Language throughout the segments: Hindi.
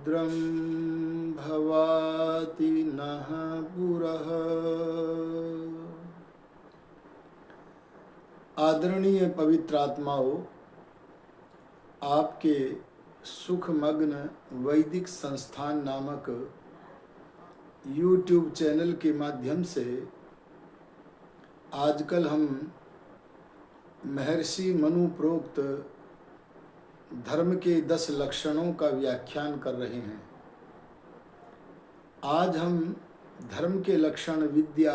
भद्रं भवाति नः पुरः। आदरणीय पवित्र आत्माओं, आपके सुखमग्न वैदिक संस्थान नामक YouTube चैनल के माध्यम से आजकल हम महर्षि मनु प्रोक्त धर्म के 10 लक्षणों का व्याख्यान कर रहे हैं। आज हम धर्म के लक्षण विद्या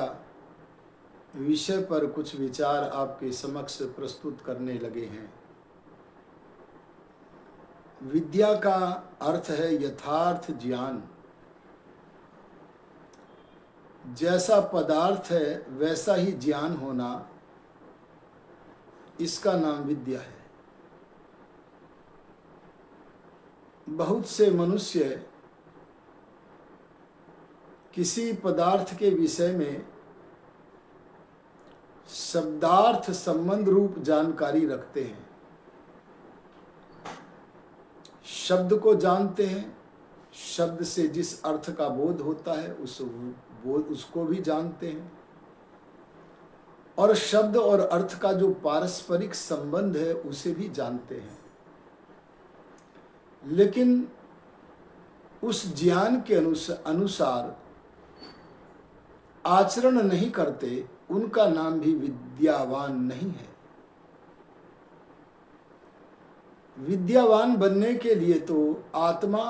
विषय पर कुछ विचार आपके समक्ष प्रस्तुत करने लगे हैं। विद्या का अर्थ है यथार्थ ज्ञान। जैसा पदार्थ है वैसा ही ज्ञान होना, इसका नाम विद्या है। बहुत से मनुष्य किसी पदार्थ के विषय में शब्दार्थ संबंध रूप जानकारी रखते हैं, शब्द को जानते हैं, शब्द से जिस अर्थ का बोध होता है उसको भी जानते हैं, और शब्द और अर्थ का जो पारस्परिक संबंध है उसे भी जानते हैं। लेकिन उस ज्ञान के अनुसार आचरण नहीं करते, उनका नाम भी विद्यावान नहीं है। विद्यावान बनने के लिए तो आत्मा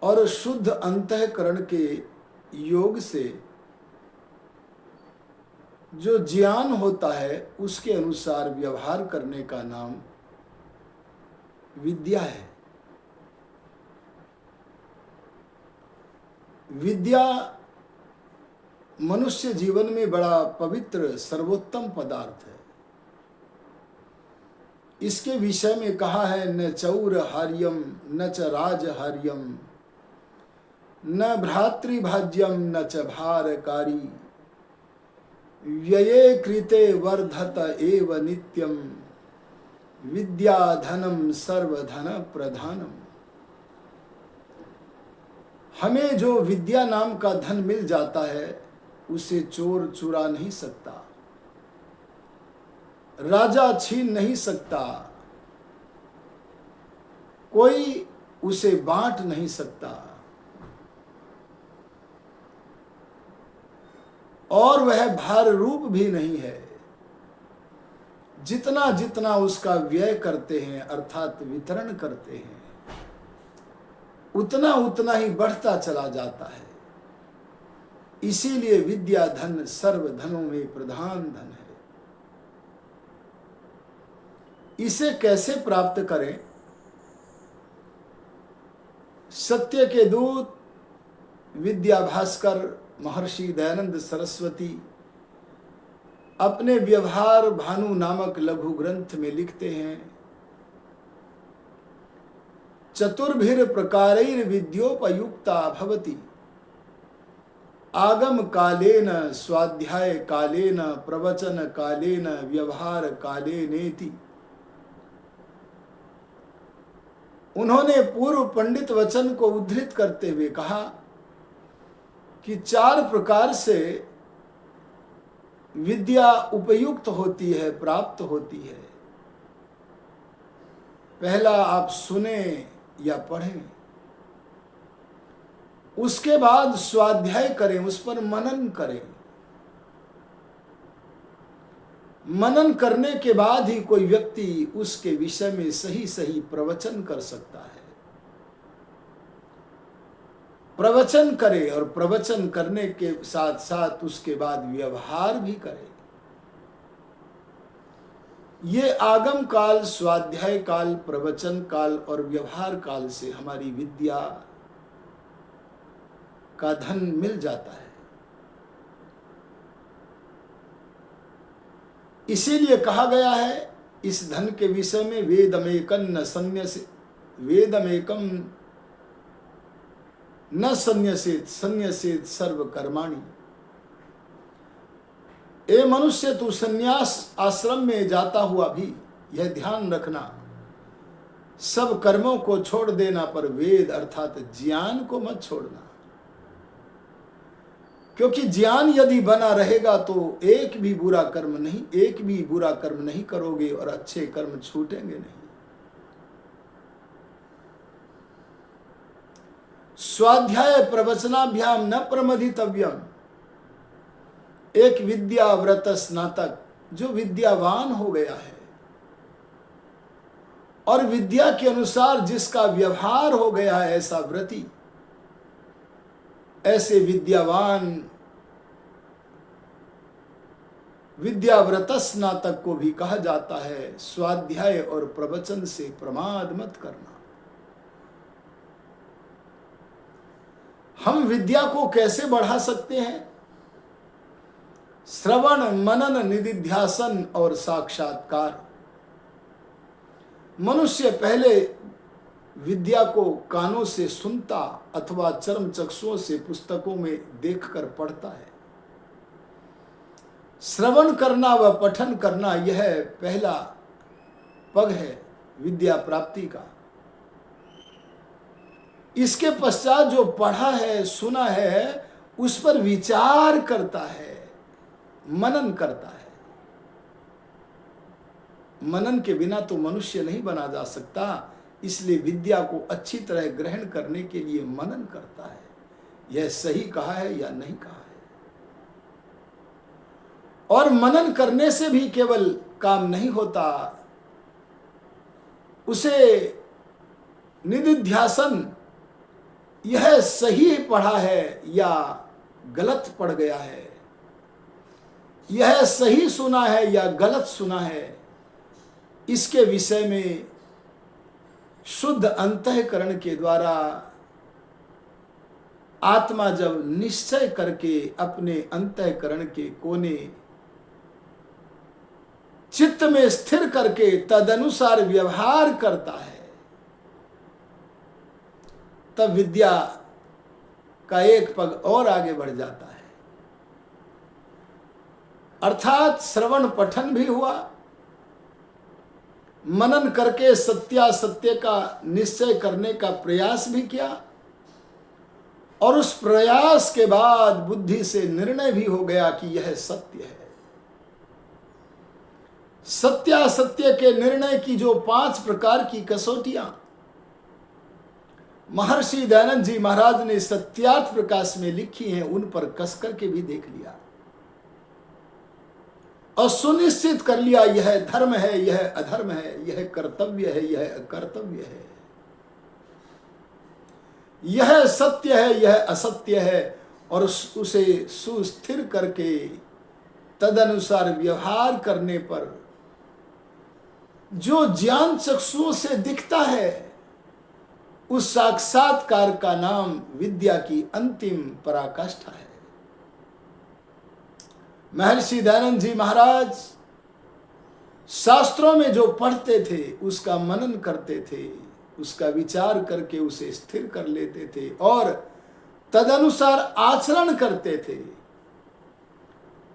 और शुद्ध अंतःकरण के योग से जो ज्ञान होता है उसके अनुसार व्यवहार करने का नाम विद्या है। विद्या मनुष्य जीवन में बड़ा पवित्र सर्वोत्तम पदार्थ है। इसके विषय में कहा है, न चौर हार्यम न च राजहार्यम न भ्रातृभाज्यम न च भारकारी व्यये कृते वर्धत एव नित्यम विद्या धनम सर्वधन प्रधानम। हमें जो विद्या नाम का धन मिल जाता है उसे चोर चुरा नहीं सकता, राजा छीन नहीं सकता, कोई उसे बांट नहीं सकता, और वह भार रूप भी नहीं है। जितना जितना उसका व्यय करते हैं अर्थात वितरण करते हैं, उतना उतना ही बढ़ता चला जाता है। इसीलिए विद्या धन सर्व धनों में प्रधान धन है। इसे कैसे प्राप्त करें? सत्य के दूत विद्या भास्कर महर्षि दयानंद सरस्वती अपने व्यवहार भानु नामक लघु ग्रंथ में लिखते हैं, चतुर्भिर प्रकारैर विद्योपयुक्ता भवति आगम कालेन स्वाध्याय कालेन प्रवचन कालेन व्यवहार कालेनेति। उन्होंने पूर्व पंडित वचन को उद्धृत करते हुए कहा कि 4 प्रकार से विद्या उपयुक्त होती है, प्राप्त होती है। पहला, आप सुने या पढ़ें, उसके बाद स्वाध्याय करें, उस पर मनन करें। मनन करने के बाद ही कोई व्यक्ति उसके विषय में सही सही प्रवचन कर सकता है। प्रवचन करे और प्रवचन करने के साथ साथ उसके बाद व्यवहार भी करे। ये आगम काल, स्वाध्याय काल, प्रवचन काल और व्यवहार काल से हमारी विद्या का धन मिल जाता है। इसीलिए कहा गया है इस धन के विषय में, वेदमेकम न संन्यसेत संन्यसेत सर्व कर्माणि। ए मनुष्य, तू संन्यास आश्रम में जाता हुआ भी यह ध्यान रखना सब कर्मों को छोड़ देना, पर वेद अर्थात ज्ञान को मत छोड़ना। क्योंकि ज्ञान यदि बना रहेगा तो एक भी बुरा कर्म नहीं करोगे और अच्छे कर्म छूटेंगे नहीं। स्वाध्याय प्रवचनाभ्याम न प्रमदितव्यम। एक विद्याव्रत स्नातक जो विद्यावान हो गया है और विद्या के अनुसार जिसका व्यवहार हो गया है, ऐसा व्रती, ऐसे विद्यावान विद्याव्रत स्नातक को भी कहा जाता है स्वाध्याय और प्रवचन से प्रमाद मत करना। हम विद्या को कैसे बढ़ा सकते हैं? श्रवण, मनन, निदिध्यासन और साक्षात्कार। मनुष्य पहले विद्या को कानों से सुनता अथवा चर्म चक्षुओं से पुस्तकों में देखकर पढ़ता है। श्रवण करना व पठन करना यह पहला पग है विद्या प्राप्ति का। इसके पश्चात जो पढ़ा है, सुना है, उस पर विचार करता है, मनन करता है। मनन के बिना तो मनुष्य नहीं बना जा सकता, इसलिए विद्या को अच्छी तरह ग्रहण करने के लिए मनन करता है, यह सही कहा है या नहीं कहा है। और मनन करने से भी केवल काम नहीं होता, उसे निदिध्यासन, यह सही पढ़ा है या गलत पढ़ गया है, यह सही सुना है या गलत सुना है, इसके विषय में शुद्ध अंतःकरण के द्वारा आत्मा जब निश्चय करके अपने अंतःकरण के कोने चित्त में स्थिर करके तदनुसार व्यवहार करता है, तब विद्या का एक पग और आगे बढ़ जाता है। अर्थात श्रवण पठन भी हुआ, मनन करके सत्यासत्य का निश्चय करने का प्रयास भी किया, और उस प्रयास के बाद बुद्धि से निर्णय भी हो गया कि यह सत्य है। सत्यासत्य के निर्णय की जो 5 प्रकार की कसौटियां महर्षि दयानंद जी महाराज ने सत्यार्थ प्रकाश में लिखी हैं, उन पर कस करके भी देख लिया और सुनिश्चित कर लिया, यह धर्म है, यह अधर्म है, यह कर्तव्य है, यह अकर्तव्य है, यह सत्य है, यह असत्य है, और उसे सुस्थिर करके तदनुसार व्यवहार करने पर जो ज्ञान चक्षुओं से दिखता है, उस साक्षात्कार का नाम विद्या की अंतिम पराकाष्ठा है। महर्षि दयानंद जी महाराज शास्त्रों में जो पढ़ते थे उसका मनन करते थे, उसका विचार करके उसे स्थिर कर लेते थे और तदनुसार आचरण करते थे।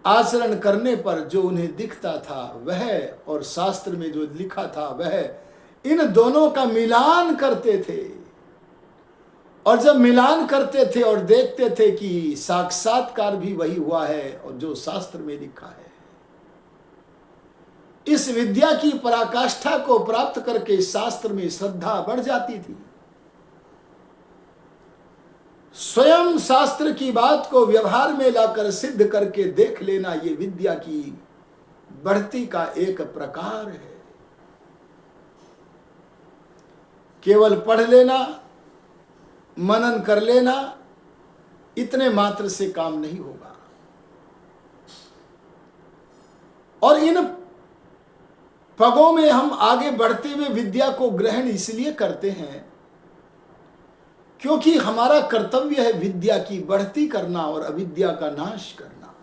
आचरण करने पर जो उन्हें दिखता था वह, और शास्त्र में जो लिखा था वह, इन दोनों का मिलान करते थे। और जब मिलान करते थे और देखते थे कि साक्षात्कार भी वही हुआ है और जो शास्त्र में लिखा है, इस विद्या की पराकाष्ठा को प्राप्त करके शास्त्र में श्रद्धा बढ़ जाती थी। स्वयं शास्त्र की बात को व्यवहार में लाकर सिद्ध करके देख लेना, ये विद्या की बढ़ती का एक प्रकार है। केवल पढ़ लेना, मनन कर लेना, इतने मात्र से काम नहीं होगा। और इन पगों में हम आगे बढ़ते हुए विद्या को ग्रहण इसलिए करते हैं क्योंकि हमारा कर्तव्य है विद्या की बढ़ती करना और अविद्या का नाश करना।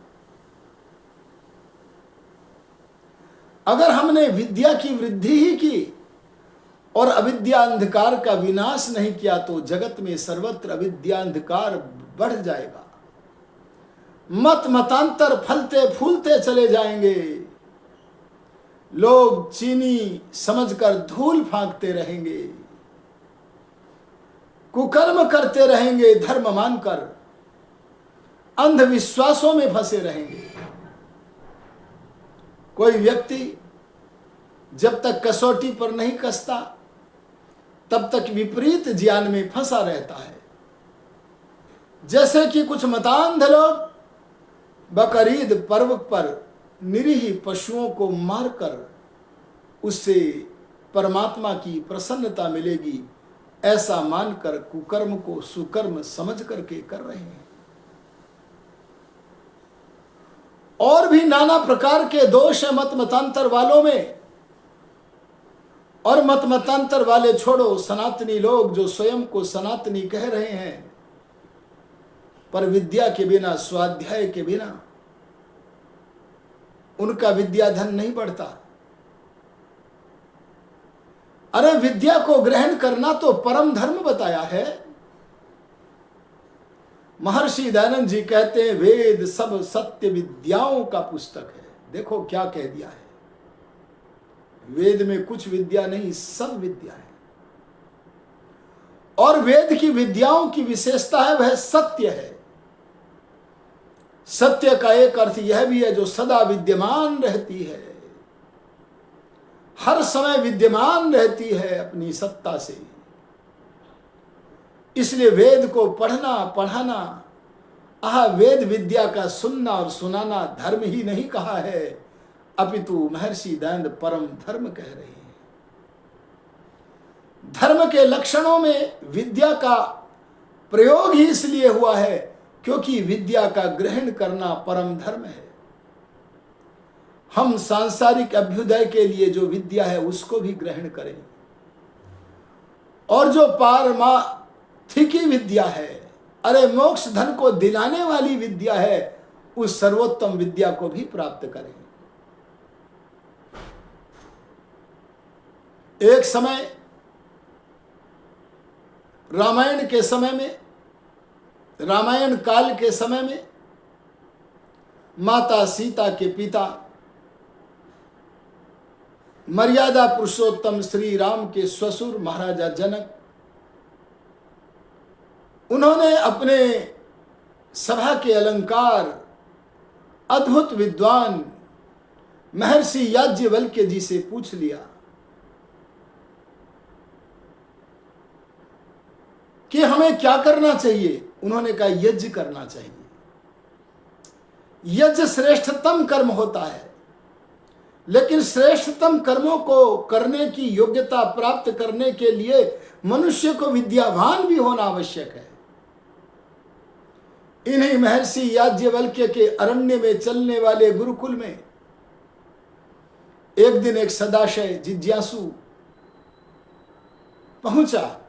अगर हमने विद्या की वृद्धि ही की और अविद्या अंधकार का विनाश नहीं किया तो जगत में सर्वत्र अविद्या अंधकार बढ़ जाएगा। मत मतांतर फलते फूलते चले जाएंगे। लोग चीनी समझकर धूल फांकते रहेंगे, कुकर्म करते रहेंगे, धर्म मानकर अंधविश्वासों में फंसे रहेंगे। कोई व्यक्ति जब तक कसौटी पर नहीं कसता तब तक विपरीत ज्ञान में फंसा रहता है। जैसे कि कुछ मतांध लोग बकरीद पर्व पर निरीह पशुओं को मारकर उससे परमात्मा की प्रसन्नता मिलेगी, ऐसा मानकर कुकर्म को सुकर्म समझ करके कर रहे हैं। और भी नाना प्रकार के दोष है मत मतांतर वालों में। और मत मतांतर वाले छोड़ो, सनातनी लोग जो स्वयं को सनातनी कह रहे हैं, पर विद्या के बिना, स्वाध्याय के बिना उनका विद्याधन नहीं बढ़ता। अरे विद्या को ग्रहण करना तो परम धर्म बताया है। महर्षि दयानंद जी कहते हैं वेद सब सत्य विद्याओं का पुस्तक है। देखो क्या कह दिया है, वेद में कुछ विद्या नहीं, सब विद्या है। और वेद की विद्याओं की विशेषता है वह सत्य है। सत्य का एक अर्थ यह भी है जो सदा विद्यमान रहती है, हर समय विद्यमान रहती है अपनी सत्ता से। इसलिए वेद को पढ़ना पढ़ाना, वेद विद्या का सुनना और सुनाना धर्म ही नहीं कहा है, अपितु महर्षि दयानंद परम धर्म कह रहे हैं। धर्म के लक्षणों में विद्या का प्रयोग ही इसलिए हुआ है क्योंकि विद्या का ग्रहण करना परम धर्म है। हम सांसारिक अभ्युदय के लिए जो विद्या है उसको भी ग्रहण करें, और जो पारमार्थिकी विद्या है, अरे मोक्ष धन को दिलाने वाली विद्या है, उस सर्वोत्तम विद्या को भी प्राप्त करें। एक समय रामायण के समय में, रामायण काल के समय में माता सीता के पिता मर्यादा पुरुषोत्तम श्री राम के ससुर महाराजा जनक, उन्होंने अपने सभा के अलंकार अद्भुत विद्वान महर्षि याज्ञवल्क्य जी से पूछ लिया कि हमें क्या करना चाहिए। उन्होंने कहा यज्ञ करना चाहिए। यज्ञ श्रेष्ठतम कर्म होता है, लेकिन श्रेष्ठतम कर्मों को करने की योग्यता प्राप्त करने के लिए मनुष्य को विद्यावान भी होना आवश्यक है। इन्हीं महर्षि याज्ञवल्क्य के अरण्य में चलने वाले गुरुकुल में एक दिन एक सदाशय जिज्ञासु पहुंचा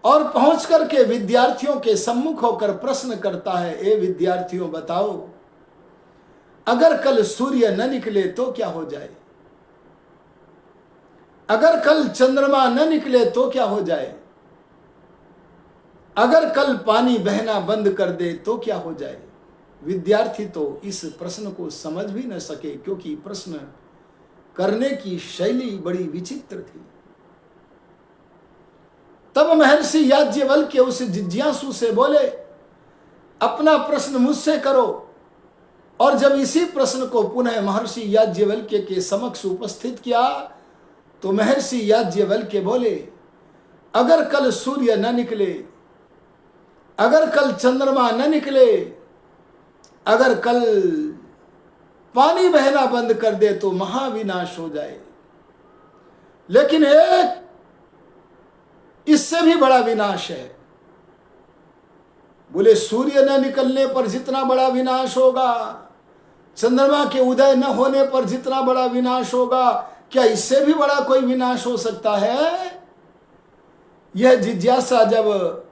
और पहुंच करके विद्यार्थियों के सम्मुख होकर प्रश्न करता है, ए विद्यार्थियों बताओ, अगर कल सूर्य न निकले तो क्या हो जाए? अगर कल चंद्रमा न निकले तो क्या हो जाए? अगर कल पानी बहना बंद कर दे तो क्या हो जाए? विद्यार्थी तो इस प्रश्न को समझ भी न सके, क्योंकि प्रश्न करने की शैली बड़ी विचित्र थी। तब महर्षि याज्ञवल्क्य उस जिज्ञासु से बोले, अपना प्रश्न मुझसे करो। और जब इसी प्रश्न को पुनः महर्षि याज्ञवल्क्य के समक्ष उपस्थित किया तो महर्षि याज्ञवल्क्य बोले, अगर कल सूर्य न निकले, अगर कल चंद्रमा न निकले, अगर कल पानी बहना बंद कर दे तो महाविनाश हो जाए, लेकिन एक इससे भी बड़ा विनाश है। बोले सूर्य न निकलने पर जितना बड़ा विनाश होगा, चंद्रमा के उदय न होने पर जितना बड़ा विनाश होगा, क्या इससे भी बड़ा कोई विनाश हो सकता है? यह जिज्ञासा जब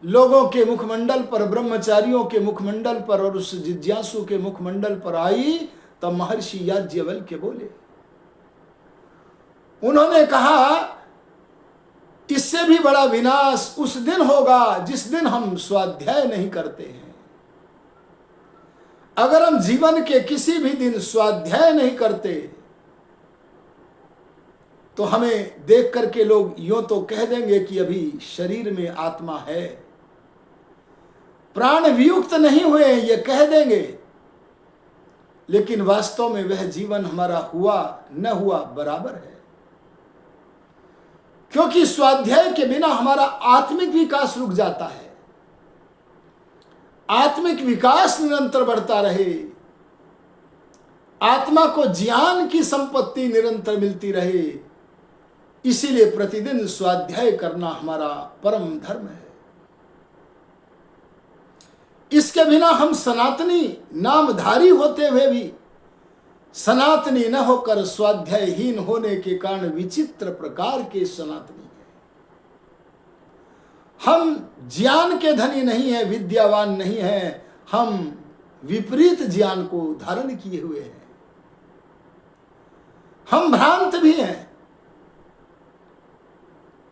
लोगों के मुखमंडल पर, ब्रह्मचारियों के मुखमंडल पर और उस जिज्ञासु के मुखमंडल पर आई, तब महर्षि याज्ञवल्क्य बोले, उन्होंने कहा इससे भी बड़ा विनाश उस दिन होगा जिस दिन हम स्वाध्याय नहीं करते हैं। अगर हम जीवन के किसी भी दिन स्वाध्याय नहीं करते तो हमें देख करके लोग यूं तो कह देंगे कि अभी शरीर में आत्मा है, प्राण वियुक्त नहीं हुए ये कह देंगे, लेकिन वास्तव में वह जीवन हमारा हुआ न हुआ बराबर है। क्योंकि स्वाध्याय के बिना हमारा आत्मिक विकास रुक जाता है। आत्मिक विकास निरंतर बढ़ता रहे, आत्मा को ज्ञान की संपत्ति निरंतर मिलती रहे, इसीलिए प्रतिदिन स्वाध्याय करना हमारा परम धर्म है। इसके बिना हम सनातनी नामधारी होते हुए भी सनातनी न होकर स्वाध्यायहीन होने के कारण विचित्र प्रकार के सनातनी हैं। हम ज्ञान के धनी नहीं हैं, विद्यावान नहीं हैं, हम विपरीत ज्ञान को धारण किए हुए हैं। हम भ्रांत भी हैं।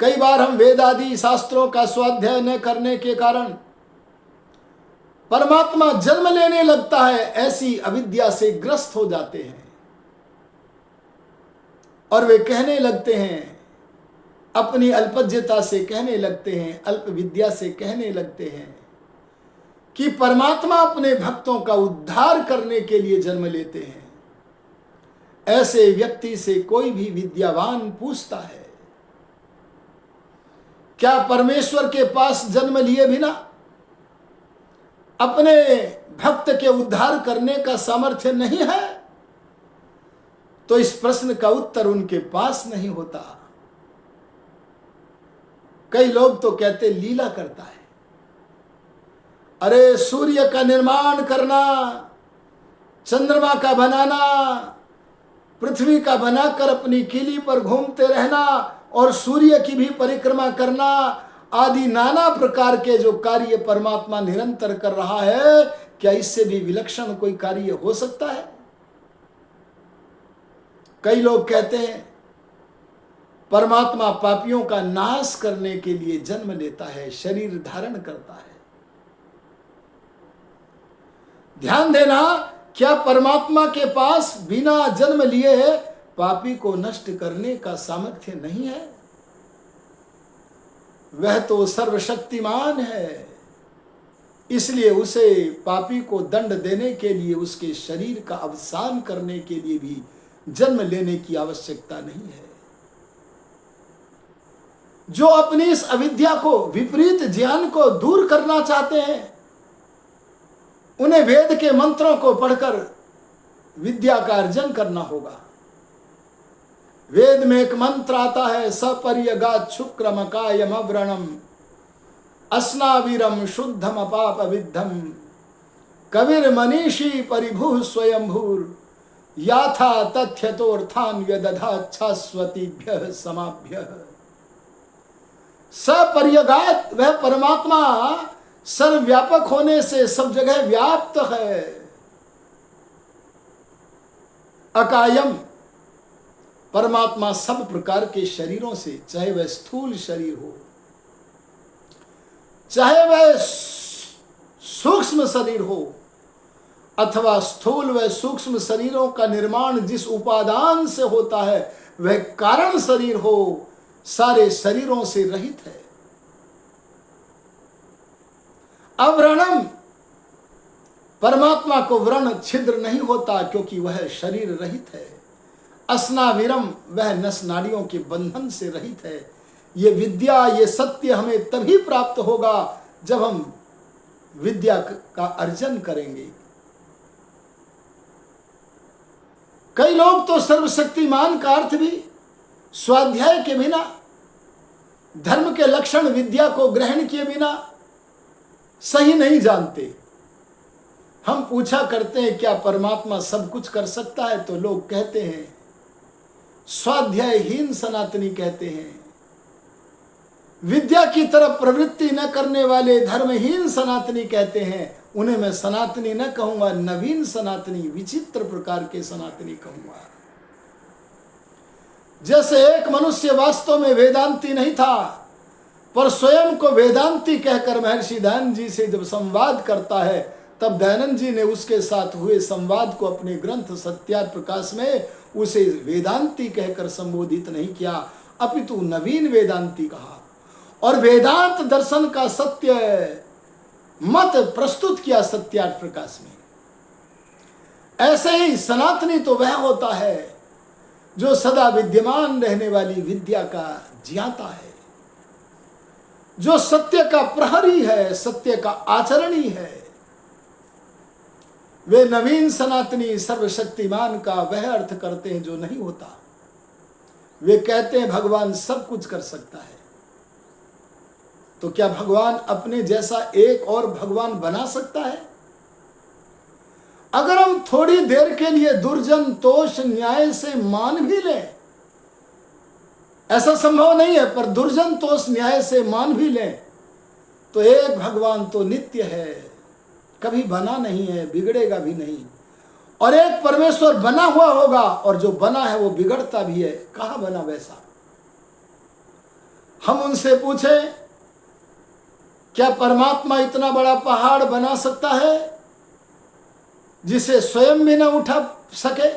कई बार हम वेद आदि शास्त्रों का स्वाध्याय न करने के कारण परमात्मा जन्म लेने लगता है, ऐसी अविद्या से ग्रस्त हो जाते हैं और वे कहने लगते हैं, अपनी अल्पज्यता से कहने लगते हैं, अल्प विद्या से कहने लगते हैं कि परमात्मा अपने भक्तों का उद्धार करने के लिए जन्म लेते हैं। ऐसे व्यक्ति से कोई भी विद्यावान पूछता है, क्या परमेश्वर के पास जन्म लिए बिना अपने भक्त के उद्धार करने का सामर्थ्य नहीं है? तो इस प्रश्न का उत्तर उनके पास नहीं होता। कई लोग तो कहते लीला करता है। अरे सूर्य का निर्माण करना, चंद्रमा का बनाना, पृथ्वी का बनाकर अपनी किली पर घूमते रहना और सूर्य की भी परिक्रमा करना आदि नाना प्रकार के जो कार्य परमात्मा निरंतर कर रहा है, क्या इससे भी विलक्षण कोई कार्य हो सकता है? कई लोग कहते हैं परमात्मा पापियों का नाश करने के लिए जन्म लेता है, शरीर धारण करता है। ध्यान देना, क्या परमात्मा के पास बिना जन्म लिए पापी को नष्ट करने का सामर्थ्य नहीं है? वह तो सर्वशक्तिमान है, इसलिए उसे पापी को दंड देने के लिए उसके शरीर का अवसान करने के लिए भी जन्म लेने की आवश्यकता नहीं है। जो अपनी इस अविद्या को, विपरीत ज्ञान को दूर करना चाहते हैं, उन्हें वेद के मंत्रों को पढ़कर विद्या का अर्जन करना होगा। वेद में एक मंत्र आता है, सपर्यगात शुक्रमकायम अव्रणम अस्नावीरम शुद्धम अपाप विद्धम कविर मनीषी परिभु स्वयंभूर याथा तथ्यतोर्थान व्यदधात् शाश्वतीभ्यः समाभ्यः। सपर्यगात, वह परमात्मा सर्वव्यापक होने से सब जगह व्याप्त है। अकायम, परमात्मा सब प्रकार के शरीरों से, चाहे वह स्थूल शरीर हो, चाहे वह सूक्ष्म शरीर हो, अथवा स्थूल व सूक्ष्म शरीरों का निर्माण जिस उपादान से होता है वह कारण शरीर हो, सारे शरीरों से रहित है। अव्रणम, परमात्मा को व्रण छिद्र नहीं होता क्योंकि वह शरीर रहित है। अस्नाविरम, वह नस नाड़ियों के बंधन से रहित है। ये विद्या, ये सत्य हमें तभी प्राप्त होगा जब हम विद्या का अर्जन करेंगे। कई लोग तो सर्वशक्तिमान का अर्थ भी स्वाध्याय के बिना, धर्म के लक्षण विद्या को ग्रहण किए बिना सही नहीं जानते। हम पूछा करते हैं क्या परमात्मा सब कुछ कर सकता है, तो लोग कहते हैं, स्वाध्यायहीन सनातनी कहते हैं, विद्या की तरफ प्रवृत्ति न करने वाले धर्महीन सनातनी कहते हैं। उन्हें मैं सनातनी न कहूंगा, नवीन सनातनी, विचित्र प्रकार के सनातनी कहूंगा। जैसे एक मनुष्य वास्तव में वेदांती नहीं था, पर स्वयं को वेदांती कहकर महर्षि दयानंद जी से जब संवाद करता है तब दयानंद जी ने उसके साथ हुए संवाद को अपने ग्रंथ सत्यार्थ प्रकाश में उसे वेदांती कहकर संबोधित नहीं किया, अपितु नवीन वेदांती कहा और वेदांत दर्शन का सत्य मत प्रस्तुत किया सत्यार्थ प्रकाश में। ऐसे ही सनातनी तो वह होता है जो सदा विद्यमान रहने वाली विद्या का ज्ञाता है, जो सत्य का प्रहरी है, सत्य का आचरणी है। वे नवीन सनातनी सर्वशक्तिमान का वह अर्थ करते हैं जो नहीं होता। वे कहते हैं भगवान सब कुछ कर सकता है। तो क्या भगवान अपने जैसा एक और भगवान बना सकता है? अगर हम थोड़ी देर के लिए दुर्जन तोष न्याय से मान भी लें, ऐसा संभव नहीं है, पर दुर्जन तोष न्याय से मान भी लें तो एक भगवान तो नित्य है, कभी बना नहीं है, बिगड़ेगा भी नहीं। और एक परमेश्वर बना हुआ होगा और जो बना है वो बिगड़ता भी है। कहां बना वैसा? हम उनसे पूछें क्या परमात्मा इतना बड़ा पहाड़ बना सकता है जिसे स्वयं भी ना उठा सके?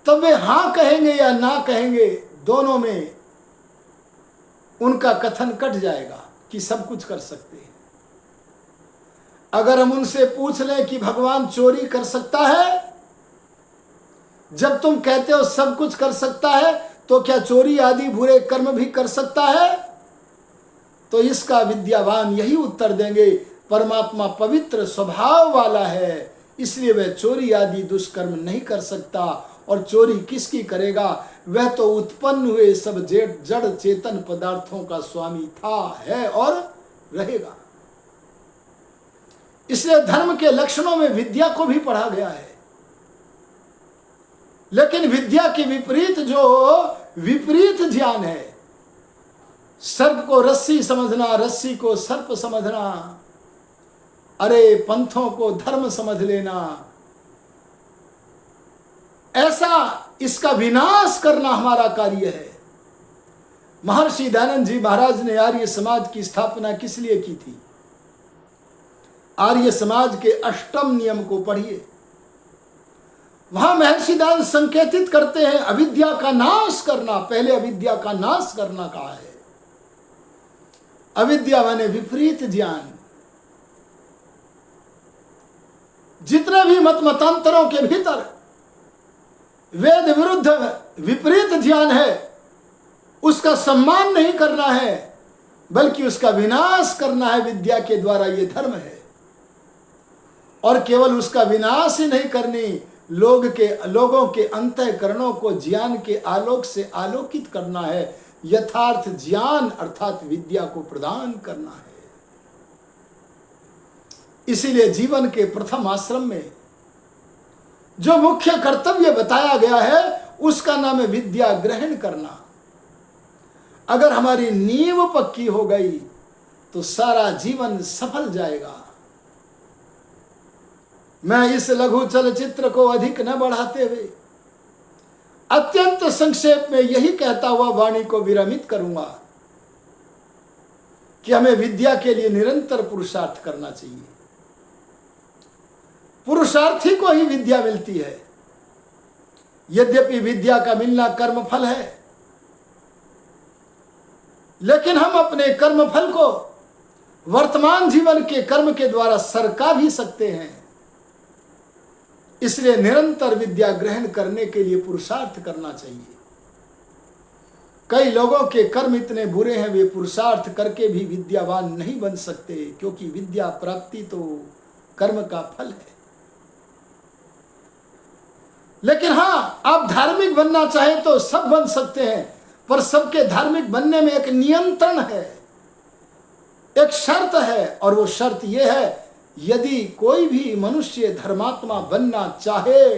तब वे हां कहेंगे या ना कहेंगे, दोनों में उनका कथन कट जाएगा कि सब कुछ कर सकते हैं। अगर हम उनसे पूछ लें कि भगवान चोरी कर सकता है, जब तुम कहते हो सब कुछ कर सकता है तो क्या चोरी आदि बुरे कर्म भी कर सकता है? तो इसका विद्यावान यही उत्तर देंगे, परमात्मा पवित्र स्वभाव वाला है, इसलिए वह चोरी आदि दुष्कर्म नहीं कर सकता। और चोरी किसकी करेगा? वह तो उत्पन्न हुए सब जड़ चेतन पदार्थों का स्वामी था, है और रहेगा। इसलिए धर्म के लक्षणों में विद्या को भी पढ़ा गया है, लेकिन विद्या के विपरीत जो विपरीत ज्ञान है, सर्प को रस्सी समझना, रस्सी को सर्प समझना, अरे पंथों को धर्म समझ लेना, ऐसा इसका विनाश करना हमारा कार्य है। महर्षि दयानंद जी महाराज ने आर्य समाज की स्थापना किस लिए की थी? आर्य समाज के अष्टम नियम को पढ़िए, वहां महर्षि दयानंद संकेतित करते हैं अविद्या का नाश करना। पहले अविद्या का नाश करना कहा है। अविद्या माने विपरीत ज्ञान। जितने भी मतांतरों के भीतर वेद विरुद्ध विपरीत ज्ञान है, उसका सम्मान नहीं करना है, बल्कि उसका विनाश करना है विद्या के द्वारा। ये धर्म है। और केवल उसका विनाश ही नहीं करनी, लोगों के अंतःकरणों को ज्ञान के आलोक से आलोकित करना है। यथार्थ ज्ञान अर्थात विद्या को प्रदान करना है। इसीलिए जीवन के प्रथम आश्रम में जो मुख्य कर्तव्य बताया गया है उसका नाम है विद्या ग्रहण करना। अगर हमारी नींव पक्की हो गई तो सारा जीवन सफल जाएगा। मैं इस लघु चलचित्र को अधिक न बढ़ाते हुए अत्यंत संक्षेप में यही कहता हुआ वाणी को विरमित करूंगा कि हमें विद्या के लिए निरंतर पुरुषार्थ करना चाहिए। पुरुषार्थी को ही विद्या मिलती है। यद्यपि विद्या का मिलना कर्मफल है, लेकिन हम अपने कर्मफल को वर्तमान जीवन के कर्म के द्वारा सरका भी सकते हैं। इसलिए निरंतर विद्या ग्रहण करने के लिए पुरुषार्थ करना चाहिए। कई लोगों के कर्म इतने बुरे हैं, वे पुरुषार्थ करके भी विद्यावान नहीं बन सकते, क्योंकि विद्या प्राप्ति तो कर्म का फल है। लेकिन हां, आप धार्मिक बनना चाहें तो सब बन सकते हैं, पर सबके धार्मिक बनने में एक नियंत्रण है, एक शर्त है। और वो शर्त यह है, यदि कोई भी मनुष्य धर्मात्मा बनना चाहे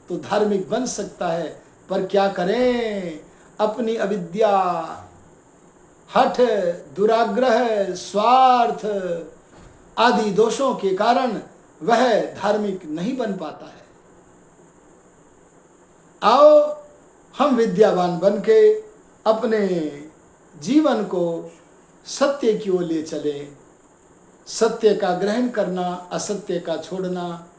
तो धार्मिक बन सकता है, पर क्या करें? अपनी अविद्या, हठ, दुराग्रह, स्वार्थ आदि दोषों के कारण वह धार्मिक नहीं बन पाता है। आओ हम विद्यावान बनके अपने जीवन को सत्य की ओर ले चलें, सत्य का ग्रहण करना, असत्य का छोड़ना,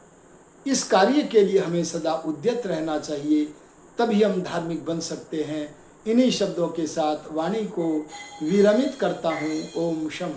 इस कार्य के लिए हमें सदा उद्यत रहना चाहिए, तभी हम धार्मिक बन सकते हैं। इन्हीं शब्दों के साथ वाणी को विरमित करता हूँ। ओम शम।